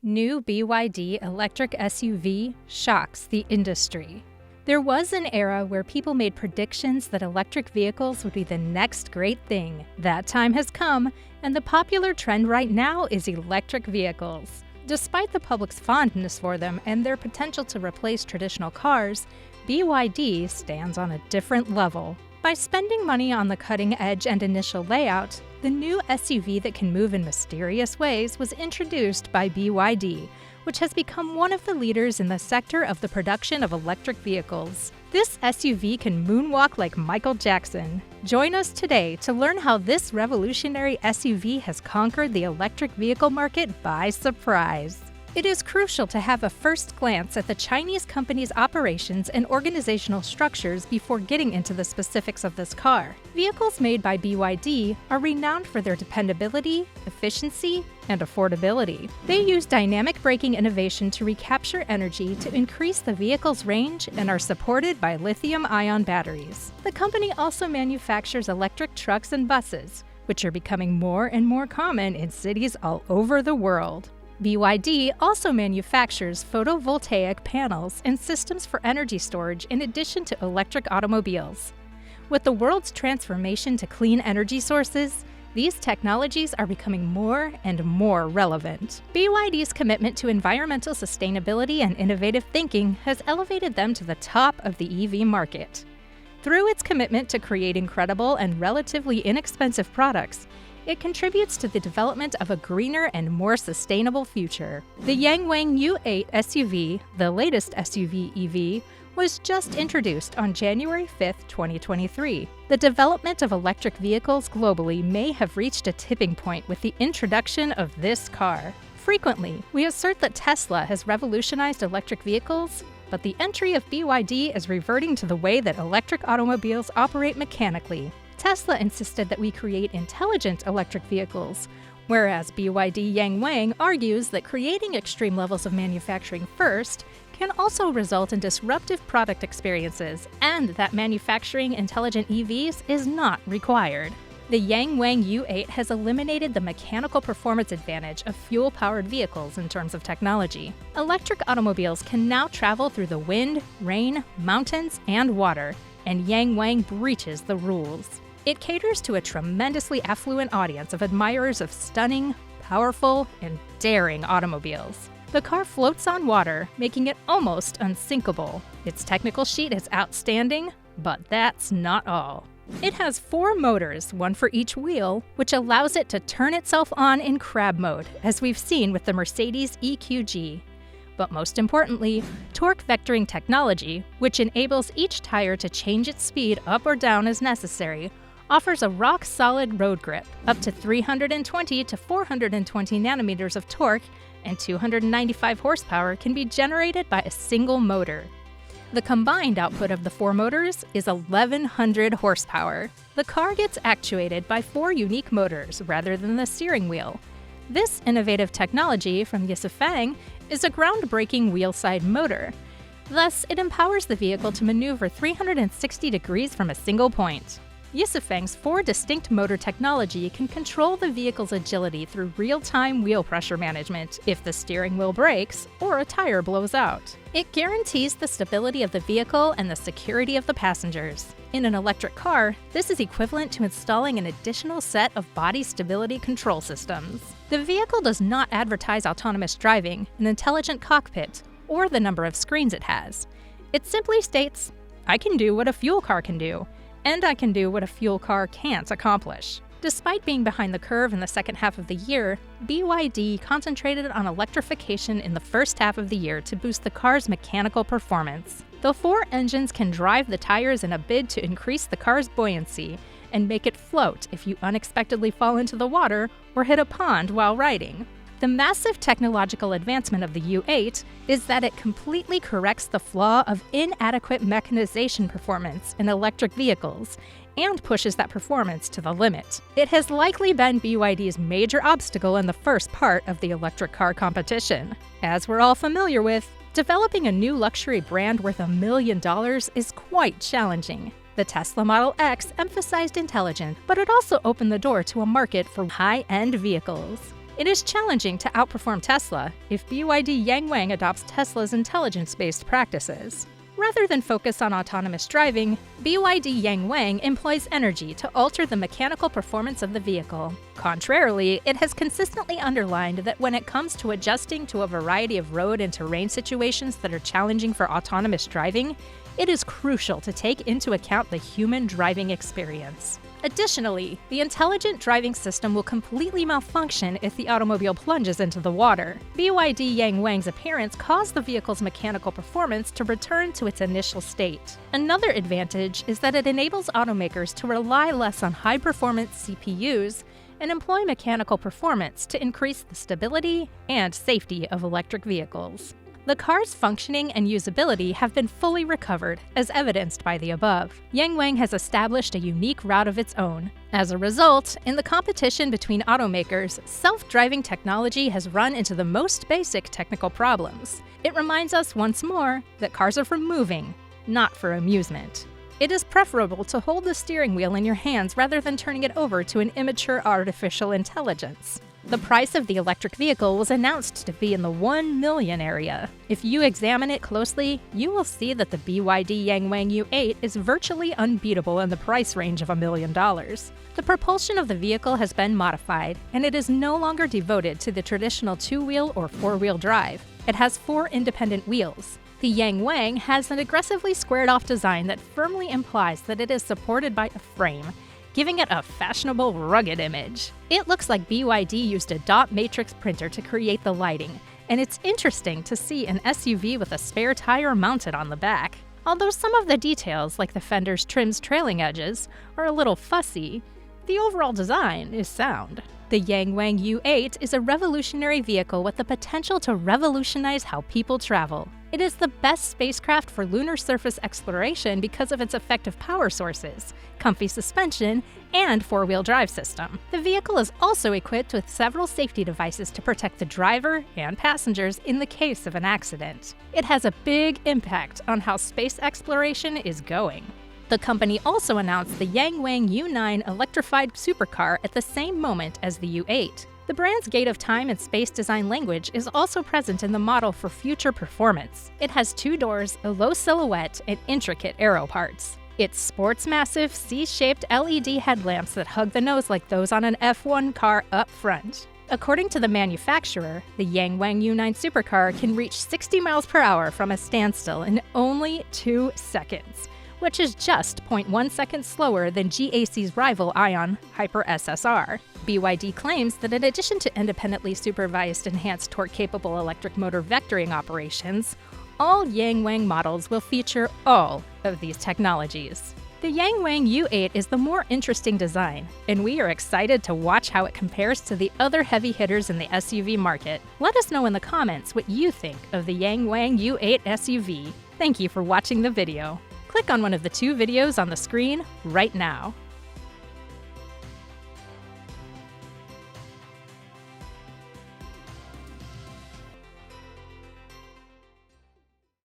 New BYD electric SUV shocks the industry. There was an era where people made predictions that electric vehicles would be the next great thing. That time has come, and the popular trend right now is electric vehicles. Despite the public's fondness for them and their potential to replace traditional cars, BYD stands on a different level. By spending money on the cutting edge and initial layout, the new SUV that can move in mysterious ways was introduced by BYD, which has become one of the leaders in the sector of the production of electric vehicles. This SUV can moonwalk like Michael Jackson. Join us today to learn how this revolutionary SUV has conquered the electric vehicle market by surprise. It is crucial to have a first glance at the Chinese company's operations and organizational structures before getting into the specifics of this car. Vehicles made by BYD are renowned for their dependability, efficiency, and affordability. They use dynamic braking innovation to recapture energy to increase the vehicle's range and are supported by lithium-ion batteries. The company also manufactures electric trucks and buses, which are becoming more and more common in cities all over the world. BYD also manufactures photovoltaic panels and systems for energy storage in addition to electric automobiles. With the world's transformation to clean energy sources, these technologies are becoming more and more relevant. BYD's commitment to environmental sustainability and innovative thinking has elevated them to the top of the EV market. Through its commitment to creating credible and relatively inexpensive products, it contributes to the development of a greener and more sustainable future. The Yangwang U8 SUV, the latest SUV EV, was just introduced on January 5, 2023. The development of electric vehicles globally may have reached a tipping point with the introduction of this car. Frequently, we assert that Tesla has revolutionized electric vehicles, but the entry of BYD is reverting to the way that electric automobiles operate mechanically. Tesla insisted that we create intelligent electric vehicles, whereas BYD Yangwang argues that creating extreme levels of manufacturing first can also result in disruptive product experiences, and that manufacturing intelligent EVs is not required. The Yangwang U8 has eliminated the mechanical performance advantage of fuel-powered vehicles in terms of technology. Electric automobiles can now travel through the wind, rain, mountains, and water, and Yangwang breaches the rules. It caters to a tremendously affluent audience of admirers of stunning, powerful, and daring automobiles. The car floats on water, making it almost unsinkable. Its technical sheet is outstanding, but that's not all. It has 4 motors, one for each wheel, which allows it to turn itself on in crab mode, as we've seen with the Mercedes EQG. But most importantly, torque vectoring technology, which enables each tire to change its speed up or down as necessary, offers a rock-solid road grip. Up to 320 to 420 nanometers of torque and 295 horsepower can be generated by a single motor. The combined output of the 4 motors is 1,100 horsepower. The car gets actuated by 4 unique motors rather than the steering wheel. This innovative technology from Yangwang is a groundbreaking wheel-side motor. Thus, it empowers the vehicle to maneuver 360 degrees from a single point. Yangwang's 4 distinct motor technology can control the vehicle's agility through real-time wheel pressure management if the steering wheel breaks or a tire blows out. It guarantees the stability of the vehicle and the security of the passengers. In an electric car, this is equivalent to installing an additional set of body stability control systems. The vehicle does not advertise autonomous driving, an intelligent cockpit, or the number of screens it has. It simply states, "I can do what a fuel car can do, and I can do what a fuel car can't accomplish." Despite being behind the curve in the second half of the year, BYD concentrated on electrification in the first half of the year to boost the car's mechanical performance. The 4 engines can drive the tires in a bid to increase the car's buoyancy and make it float if you unexpectedly fall into the water or hit a pond while riding. The massive technological advancement of the U8 is that it completely corrects the flaw of inadequate mechanization performance in electric vehicles and pushes that performance to the limit. It has likely been BYD's major obstacle in the first part of the electric car competition. As we're all familiar with, developing a new luxury brand worth $1 million is quite challenging. The Tesla Model X emphasized intelligence, but it also opened the door to a market for high-end vehicles. It is challenging to outperform Tesla if BYD Yangwang adopts Tesla's intelligence-based practices. Rather than focus on autonomous driving, BYD Yangwang employs energy to alter the mechanical performance of the vehicle. Contrarily, it has consistently underlined that when it comes to adjusting to a variety of road and terrain situations that are challenging for autonomous driving, it is crucial to take into account the human driving experience. Additionally, the intelligent driving system will completely malfunction if the automobile plunges into the water. BYD Yangwang's appearance caused the vehicle's mechanical performance to return to its initial state. Another advantage is that it enables automakers to rely less on high-performance CPUs and employ mechanical performance to increase the stability and safety of electric vehicles. The car's functioning and usability have been fully recovered, as evidenced by the above. Yangwang has established a unique route of its own. As a result, in the competition between automakers, self-driving technology has run into the most basic technical problems. It reminds us once more that cars are for moving, not for amusement. It is preferable to hold the steering wheel in your hands rather than turning it over to an immature artificial intelligence. The price of the electric vehicle was announced to be in the 1 million area. If you examine it closely, you will see that the BYD Yangwang U8 is virtually unbeatable in the price range of $1 million. The propulsion of the vehicle has been modified, and it is no longer devoted to the traditional two-wheel or four-wheel drive. It has 4 independent wheels. The Yangwang has an aggressively squared-off design that firmly implies that it is supported by a frame, giving it a fashionable, rugged image. It looks like BYD used a dot matrix printer to create the lighting, and it's interesting to see an SUV with a spare tire mounted on the back. Although some of the details, like the fender's trim's trailing edges, are a little fussy, the overall design is sound. The Yangwang U8 is a revolutionary vehicle with the potential to revolutionize how people travel. It is the best spacecraft for lunar surface exploration because of its effective power sources, comfy suspension, and four-wheel drive system. The vehicle is also equipped with several safety devices to protect the driver and passengers in the case of an accident. It has a big impact on how space exploration is going. The company also announced the Yangwang U9 electrified supercar at the same moment as the U8. The brand's gate of time and space design language is also present in the model for future performance. It has 2 doors, a low silhouette, and intricate aero parts. It sports massive C-shaped LED headlamps that hug the nose like those on an F1 car up front. According to the manufacturer, the Yangwang U9 Supercar can reach 60 miles per hour from a standstill in only 2 seconds, which is just 0.1 seconds slower than GAC's rival Ion Hyper SSR. BYD claims that in addition to independently supervised enhanced torque-capable electric motor vectoring operations, all Yangwang models will feature all of these technologies. The Yangwang U8 is the more interesting design, and we are excited to watch how it compares to the other heavy hitters in the SUV market. Let us know in the comments what you think of the Yangwang U8 SUV. Thank you for watching the video. Click on one of the 2 videos on the screen right now.